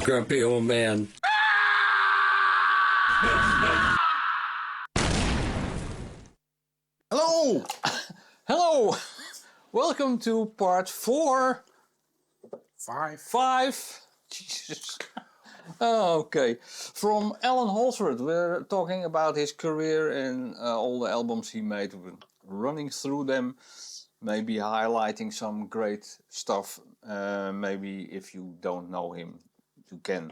Grumpy old man. Hello! Hello! Welcome to part 4. 5. Jesus. Okay. From Allan Holdsworth, we're talking about his career and all the albums he made. We're running through them, maybe highlighting some great stuff. Maybe if you don't know him, you can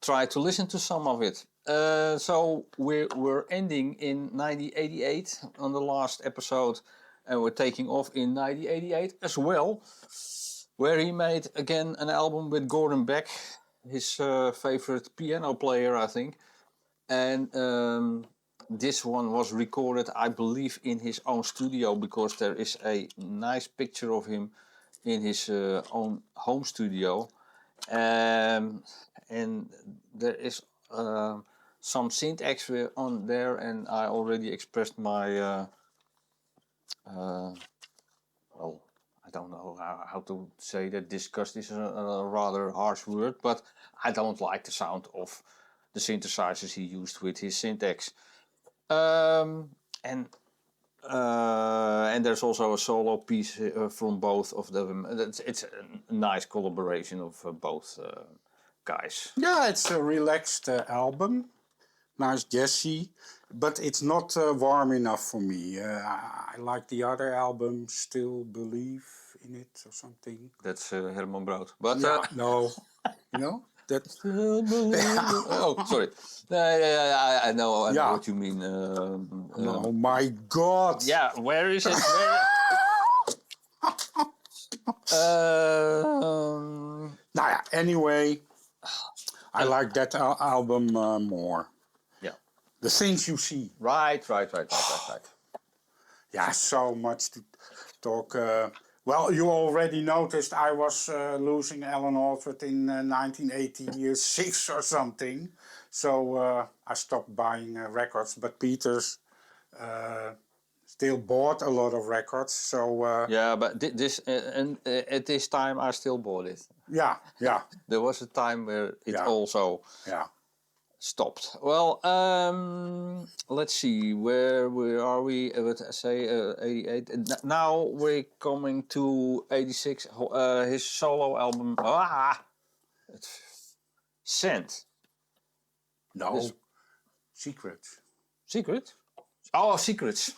try to listen to some of it. So we're ending in 1988 on the last episode, and we're taking off in 1988 as well, where he made again an album with Gordon Beck, his favorite piano player, I think. And this one was recorded, I believe, in his own studio, because there is a nice picture of him in his own home studio. And there is some syntax on there, and I already expressed my well, I don't know how to say that. Disgust is a rather harsh word, but I don't like the sound of the synthesizers he used with his syntax. And there's also a solo piece from both of them. It's a nice collaboration of both guys. Yeah, it's a relaxed album. Nice jazzy, but it's not warm enough for me. I like the other album, Still Believe in It or something. That's Herman Brood. But Yeah, no, you know? That. Oh, sorry. I know what you mean. Oh my God! Yeah, where is it? Anyway, I like that album more. Yeah. The Things You See. Right. Yeah, so much to talk. Well, you already noticed I was losing Allan Holdsworth in 1986 or something. So I stopped buying records. But Peter's still bought a lot of records. So yeah, but this and at this time I still bought it. Yeah. There was a time where it also stopped. Well, let's see, where are we? Let's say 88. Now we're coming to 86. His solo album. Sand. No. Secret. Secret? Oh, Secrets.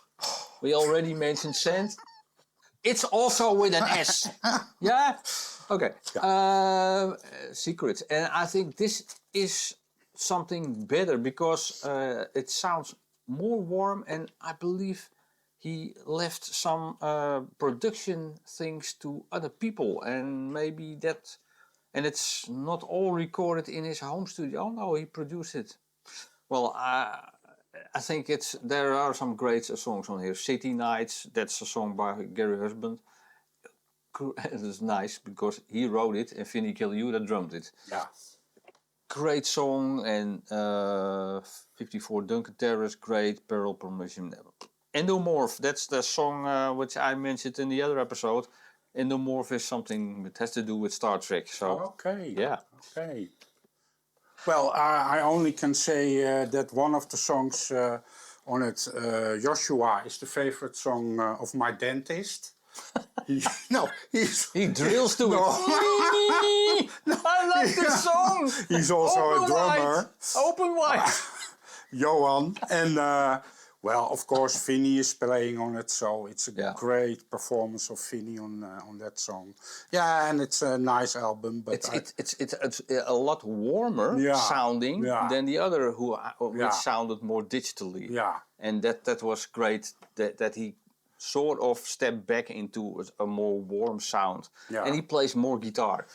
We already mentioned Sand. It's also with an S. Yeah? Okay. Yeah. Secrets. And I think this is something better, because it sounds more warm, and I believe he left some production things to other people, and maybe that, and it's not all recorded in his home studio. Oh no, he produced it. Well, I think there are some great songs on here. City Nights, that's a song by Gary Husband. It is nice because he wrote it and Vinnie Colaiuta drummed it. Yeah. Great song. And 54 Duncan Terrace, great. Peril Permission. Endomorph, that's the song which I mentioned in the other episode. Endomorph is something that has to do with Star Trek. So Okay. yeah. Okay. Well, I only can say that one of the songs on it, Joshua, is the favorite song of my dentist. He drills to it. I love this song. He's also a drummer. Open wide. Johan. And, well, of course, Vinnie is playing on it, so it's a great performance of Vinnie on that song. Yeah, and it's a nice album. But it's a lot warmer sounding than the other, which sounded more digitally. Yeah, and that was great. That he sort of stepped back into a more warm sound, and he plays more guitar,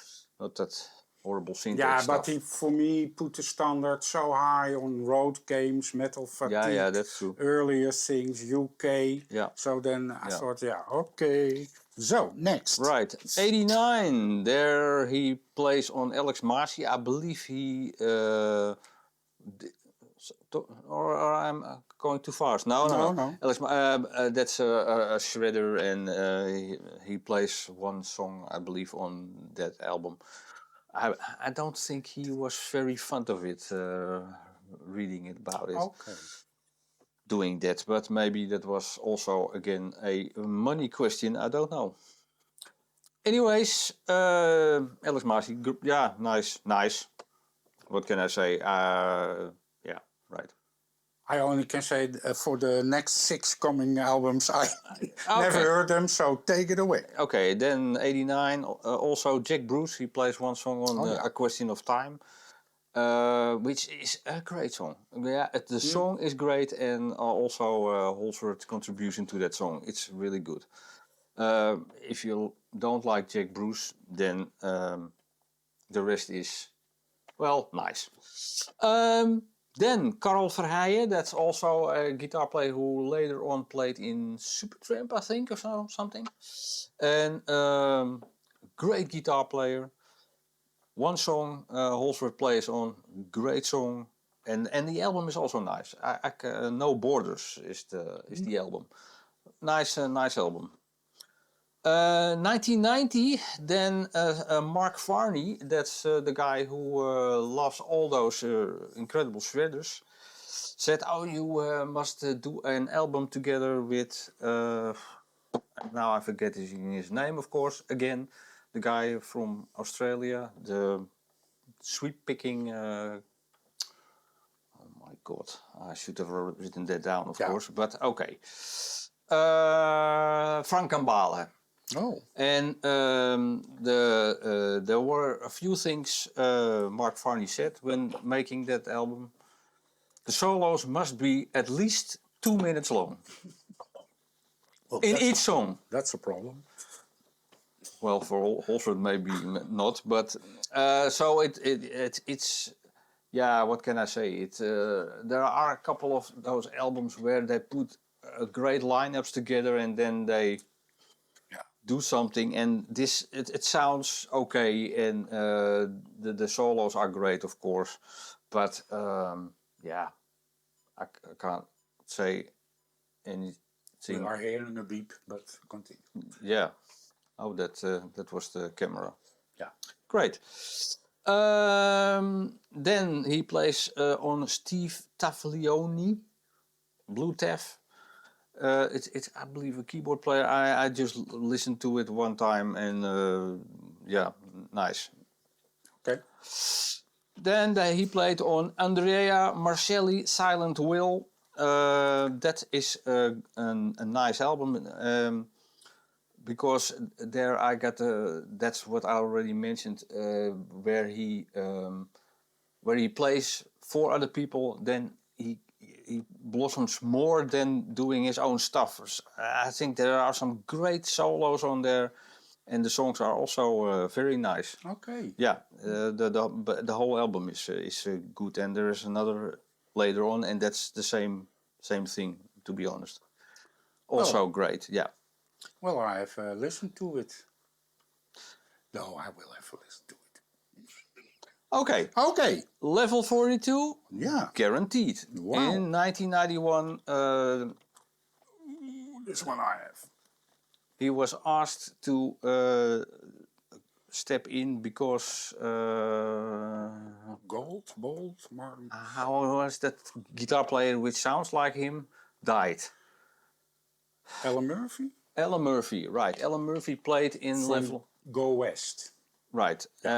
not that horrible syntax stuff. But he, for me, put the standard so high on road games, Metal Fatigue, yeah, that's true. Earlier things, UK. Yeah. So then I thought, okay. So, next. Right, 89. There he plays on Alex Marcy. I believe he... or I'm going too fast. No. Alex, that's a shredder, and he plays one song, I believe, on that album. I don't think he was very fond of it, reading about it, Okay. doing that. But maybe that was also, again, a money question. I don't know. Anyways, Alex Marcy, yeah, nice. What can I say? Yeah, right. I only can say for the next 6 coming albums, I never heard them, so take it away. Okay, then 89, also Jack Bruce, he plays one song on A Question of Time, which is a great song. Yeah, the song is great, and also Holdsworth's contribution to that song. It's really good. If you don't like Jack Bruce, then the rest is, well, nice. Then Karel Verheijen, that's also a guitar player who later on played in Supertramp, I think, or something. And great guitar player. One song Holdsworth plays on, great song, and the album is also nice. No Borders is the album. Nice album. 1990, then Mark Varney, that's the guy who loves all those incredible shredders, said, "Oh, you must do an album together with." Now I forget his name, of course. Again, the guy from Australia, the sweep picking. Oh my God, I should have written that down, of course. But okay, Frank Gambale. Oh. And there were a few things Mark Varney said when making that album. The solos must be at least 2 minutes long. Well, in each song. That's a problem. Well, for Holdsworth maybe not, but so it's, yeah, what can I say? There are a couple of those albums where they put great lineups together and then they do something, and this it sounds okay, and the solos are great, of course, but yeah, I can't say anything. We are hearing a beep, but continue. Yeah. Oh, that was the camera. Yeah. Great. Then he plays on Steve Taglioni, Blue Taff. It's I believe a keyboard player. I just listened to it one time and yeah, nice. Okay. Then he played on Andrea Marcelli Silent Will. That is a nice album because there I got that's what I already mentioned, where he plays for other people. Then he blossoms more than doing his own stuff. I think there are some great solos on there, and the songs are also very nice. Okay. Yeah, the whole album is good, and there is another later on, and that's the same thing, to be honest. Also great, yeah. Well, I have listened to it. No, I will have listened to it. Okay. Okay. Level 42. Yeah. Guaranteed. Wow. In 1991. This one I have. He was asked to step in because Martin. how was that guitar player which sounds like him died? Alan Murphy. Alan Murphy, right? Alan Murphy played in From Level. Go West. Right. They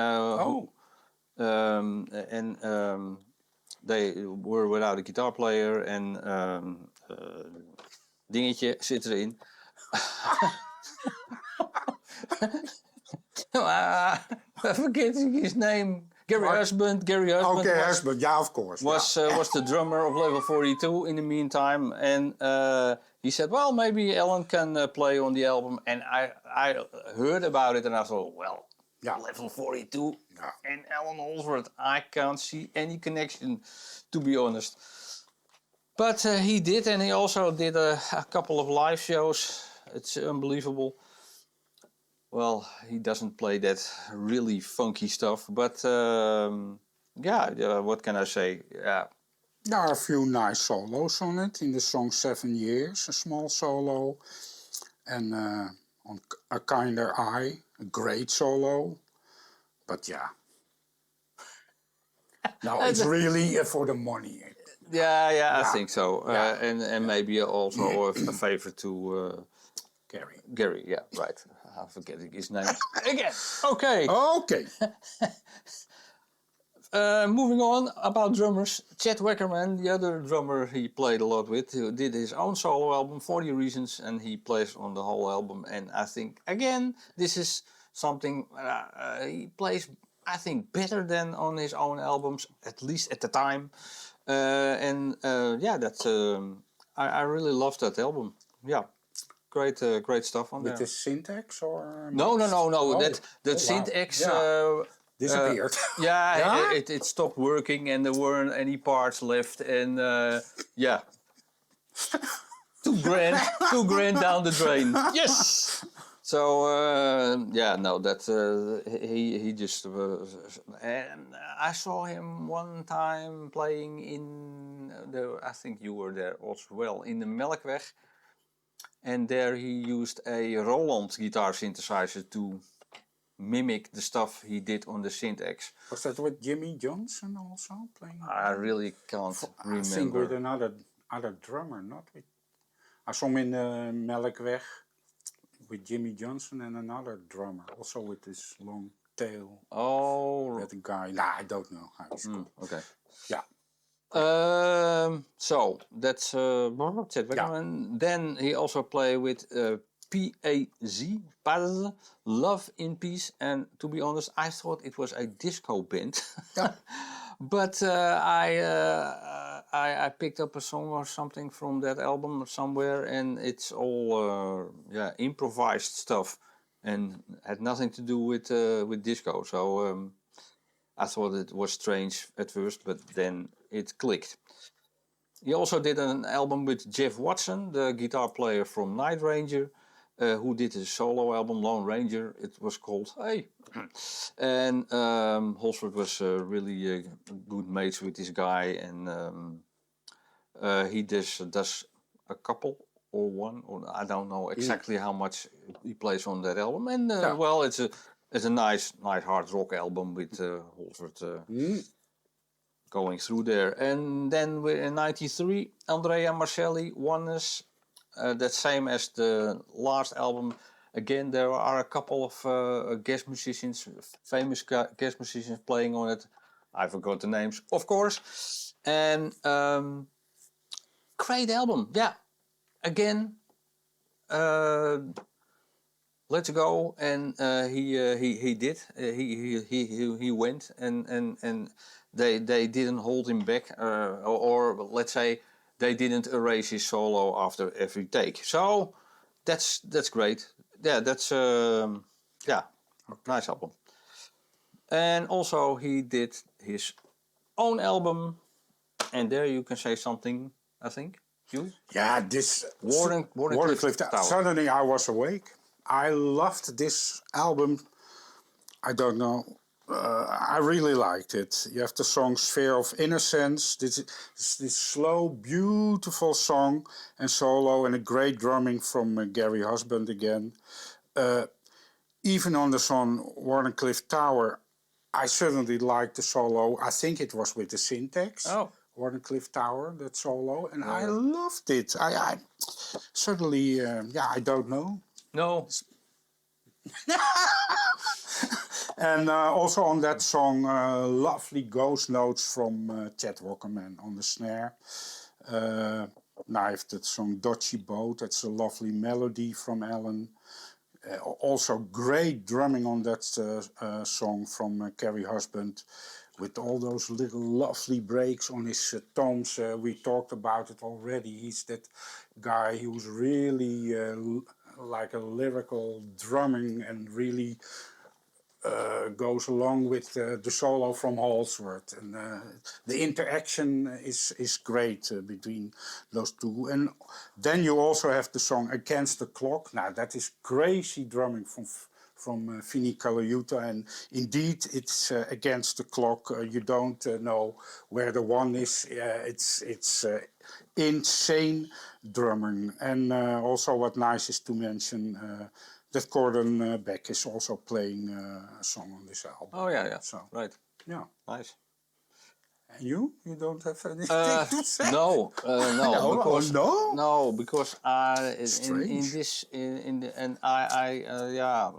were without a guitar player and dingetje zit erin. I'm forgetting his name. Gary Husband. Okay, Husband. Yeah, of course. Was the drummer of Level 42 in the meantime, and he said, "Well, maybe Alan can play on the album." And I heard about it, and I thought, "Well, Level 42 and Allan Holdsworth, I can't see any connection, to be honest." But he did, and he also did a couple of live shows. It's unbelievable. Well, he doesn't play that really funky stuff, but yeah, what can I say? Yeah. There are a few nice solos on it. In the song 7 Years, a small solo. And on A Kinder Eye, a great solo. But yeah, No, it's really for the money. Yeah, I think so. Yeah. And maybe also a favor to Gary. Gary. Yeah, right. I'm forgetting his name again. Okay. Okay. Moving on about drummers, Chet Wackerman, the other drummer he played a lot with, who did his own solo album, 40 Reasons, and he plays on the whole album. And I think, again, this is something he plays, I think, better than on his own albums, at least at the time. That's I really love that album. Yeah, great stuff on With there. the syntax or? No. Oh. That wow. syntax. Yeah. Disappeared. Yeah, it stopped working and there weren't any parts left, and yeah, $2,000 down the drain. Yes. So he just and I saw him one time playing in I think you were there as well, in the Melkweg, and there he used a Roland guitar synthesizer to mimic the stuff he did on the syntax. Was that with Jimmy Johnson also playing? I really can't remember. I think with another drummer, not with. I saw him in Melkweg with Jimmy Johnson and another drummer, also with this long tail. Oh, That guy. Nah, I don't know how he's called. Okay. Yeah. So that's Chet Wackerman. Yeah. Then he also played with PAZ, Paz, Love in Peace, and to be honest, I thought it was a disco band. Yeah. But I picked up a song or something from that album somewhere, and it's all improvised stuff, and had nothing to do with disco. So I thought it was strange at first, but then it clicked. He also did an album with Jeff Watson, the guitar player from Night Ranger, who did his solo album Lone Ranger. It was called Hey. And Holdsworth was really good mates with this guy, and he does a couple or one, or I don't know exactly how much he plays on that album. And well, it's a nice hard rock album with Holdsworth going through there. And then we're in '93, Andrea Marcelli, Oneness. That same as the last album. Again, there are a couple of guest musicians, famous guest musicians playing on it. I forgot the names, of course. And great album, yeah. Again, let's go, and he did. He went, and they didn't hold him back, or let's say they didn't erase his solo after every take. So that's great. Yeah, that's nice album. And also he did his own album, and there you can say something, I think. You? Yeah, this Wardenclyffe Tower. Suddenly I was awake. I loved this album. I don't know. I really liked it. You have the song Sphere of Innocence. This slow, beautiful song and solo, and a great drumming from Gary Husband again. Even on the song Wardenclyffe Tower, I certainly liked the solo. I think it was with the syntax. Oh. Wardenclyffe Tower, that solo, and I loved it. I certainly, I don't know. No. And also on that song, lovely ghost notes from Chet Wackerman on the snare. Knife, that song Dodgy Boat, that's a lovely melody from Allan. Also great drumming on that song from Gary Husband, with all those little lovely breaks on his tones. We talked about it already. He's that guy who's really like a lyrical drumming, and really goes along with the solo from Holdsworth. And the interaction is great between those two. And then you also have the song Against the Clock. Now that is crazy drumming from Vinnie Colaiuta, and indeed it's against the clock. You don't know where the one is. It's insane drumming. And also what nice is to mention that Gordon Beck is also playing a song on this album. Oh yeah. So right. yeah, Nice. And you don't have anything to say? No, no, No, because oh, no? no, because in Strange. this in the and I yeah,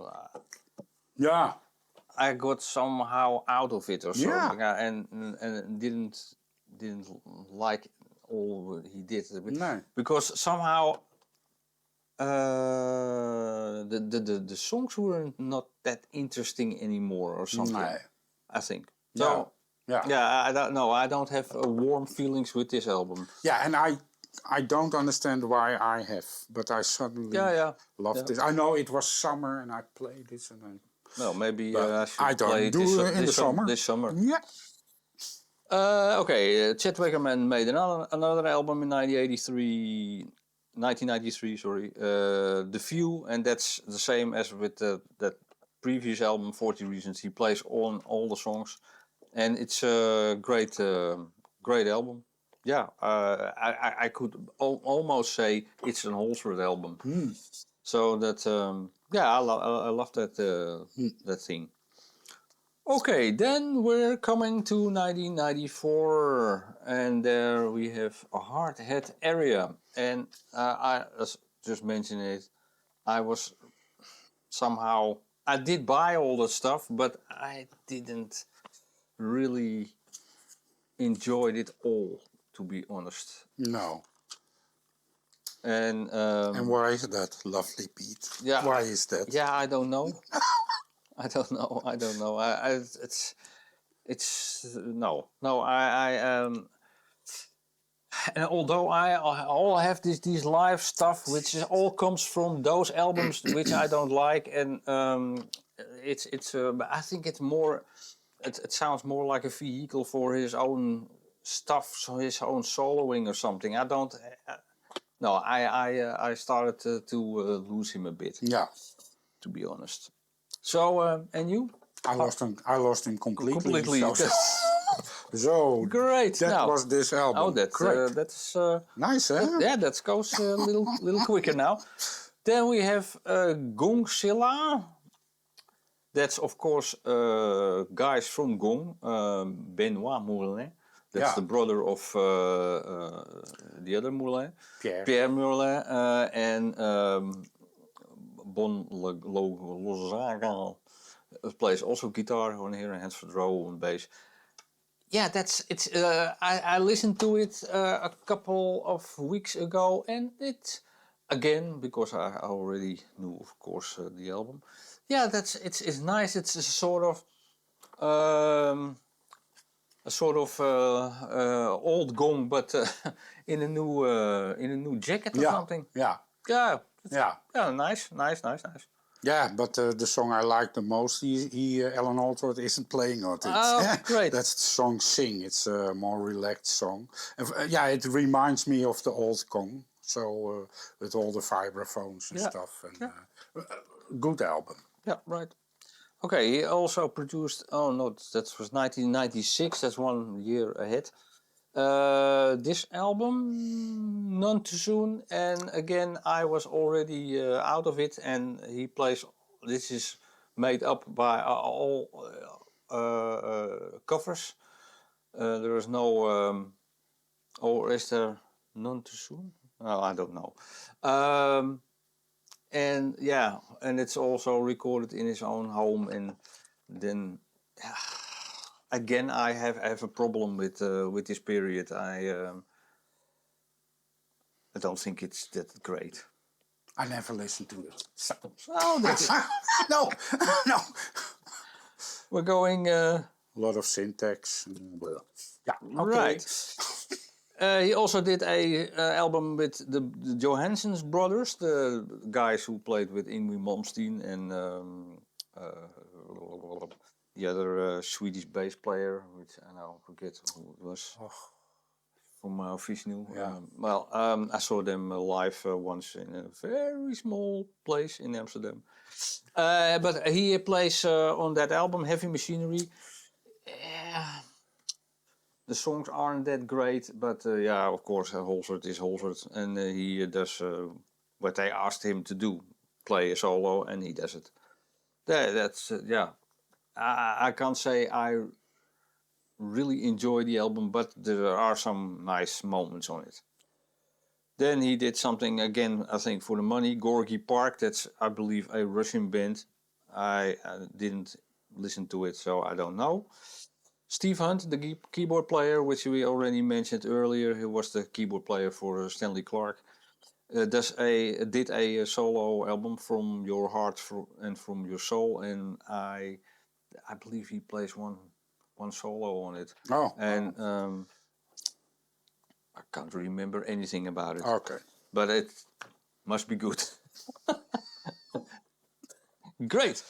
Yeah, I got somehow out of it or Yeah. something, and didn't like all he did no. because somehow the songs were not that interesting anymore or something. No. I think Yeah. so. Yeah. Yeah, I don't know. I don't have warm feelings with this album. Yeah, and I don't understand why I have, but I suddenly Yeah. love this. I know it was summer and I played this and No, maybe but I I should don't play it do it in the summer. This summer. Yeah. Okay, Chet Wickerman made another album in 1993, sorry, The View, and that's the same as with that previous album, 40 Reasons. He plays on all the songs, and it's a great album. Yeah, I could almost say it's an Holdsworth album. So that, yeah, I love that that thing. Okay, then we're coming to 1994, and there we have a hard head area. And I just mentioned it. I was somehow I did buy all the stuff, but I didn't really enjoy it all, to be honest. No. And why is that, lovely Pete? yeah, Why is that? Yeah, I don't know. I don't know. It's no. And although I all have these live stuff, which all comes from those albums which I don't like, and it's I think it's more. It sounds more like a vehicle for his own stuff, so his own soloing or something. I don't. No, I started to lose him a bit. Yeah. To be honest. So and you? I lost him completely. Completely. So Great. that Now, was this album. oh, Great. that's Nice, eh? yeah, that goes a little quicker now. Then we have Gongzilla. That's of course guys from Gong, Benoit Moulin. That's the brother of the other Moulin, Pierre Moulin, and Bon Lozaga plays also guitar on here and Hansford Rowe on bass. Yeah, it's. I listened to it a couple of weeks ago, and it again because I already knew, of course, the album. Yeah, it's nice. It's a sort of old Gong, but in a new jacket or something. Yeah. Yeah. Yeah. Yeah. Nice. Yeah, but the song I like the most, Allan Holdsworth isn't playing on it. Oh, great. That's the song Sing. It's a more relaxed song. And, yeah, it reminds me of the old Gong. So with all the vibraphones and stuff. And good album. Yeah, right. Okay, he also produced, oh no, that was 1996, that's 1 year ahead. This album, None Too Soon, and again, I was already out of it, and he plays, this is made up by all covers. There is no, or is there None Too Soon? Oh, I don't know. And yeah, and it's also recorded in his own home, and then again I have a problem with this period. I don't think it's that great. I never listened to it. So. Oh, that's no. We're going. A lot of syntax. Yeah. Okay. Right. He also did a album with the Johanssons brothers, the guys who played with Yngwie Malmsteen and the other Swedish bass player, which I now forget who it was, from Vishnu. Yeah. I saw them live once in a very small place in Amsterdam. But he plays on that album, Heavy Machinery. The songs aren't that great, but yeah, of course, Holdsworth is Holdsworth, and he does what they asked him to do, play a solo, and he does it. That's yeah. I can't say I really enjoy the album, but there are some nice moments on it. Then he did something again, I think, for the money. Gorky Park, that's, I believe, a Russian band. I didn't listen to it, so I don't know. Steve Hunt, the keyboard player, which we already mentioned earlier, who was the keyboard player for Stanley Clarke, did a solo album, From Your Heart and From Your Soul, and I believe he plays one solo on it. Oh. And I can't remember anything about it. Okay. But it must be good. Great.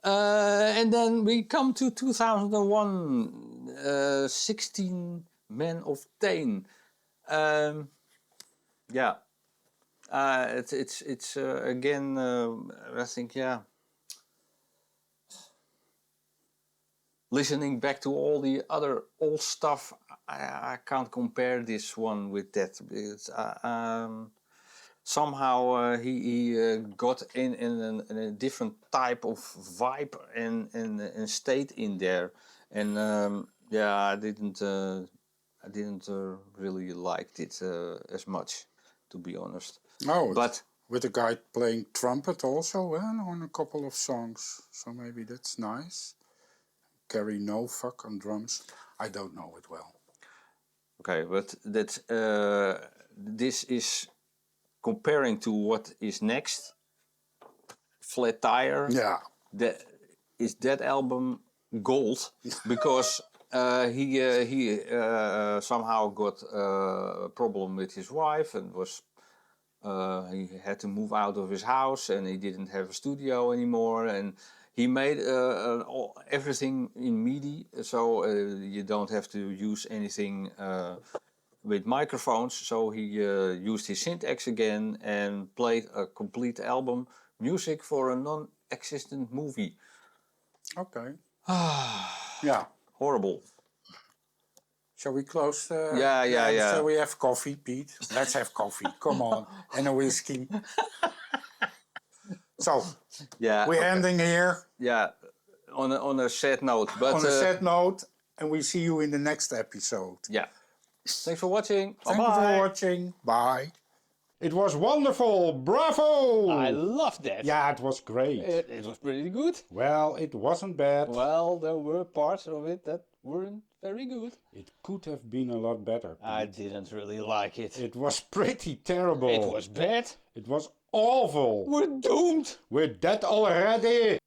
And then we come to 2001, 16 Men of Tain. Yeah. It's again, I think, yeah. Listening back to all the other old stuff, I can't compare this one with that. It's, somehow he got in a different type of vibe and state in there, and yeah, I didn't really like it as much, to be honest. No, But with a guy playing trumpet also on a couple of songs, so maybe that's nice. Carry No Fuck on drums. I don't know it well. okay, but that this is comparing to what is next. Flat Tire. Yeah. That album gold because he somehow got a problem with his wife and was he had to move out of his house and he didn't have a studio anymore, and he made everything in MIDI, so you don't have to use anything with microphones. So he used his syntax again and played a complete album, music for a non-existent movie. Okay. Yeah. Horrible. Shall we close? Yeah. Shall we have coffee, Pete? Let's have coffee. Come on. And a whiskey. So, Yeah, we're ending here. Yeah, on a sad note. But on a sad note, and we see you in the next episode. Yeah. Thanks for watching. Thank you for watching. Bye. It was wonderful. Bravo! I loved that. Yeah, it was great. It was pretty good. Well, it wasn't bad. Well, there were parts of it that weren't very good. It could have been a lot better. I didn't really like it. It was pretty terrible. It was bad. It was awful. We're doomed. We're dead already.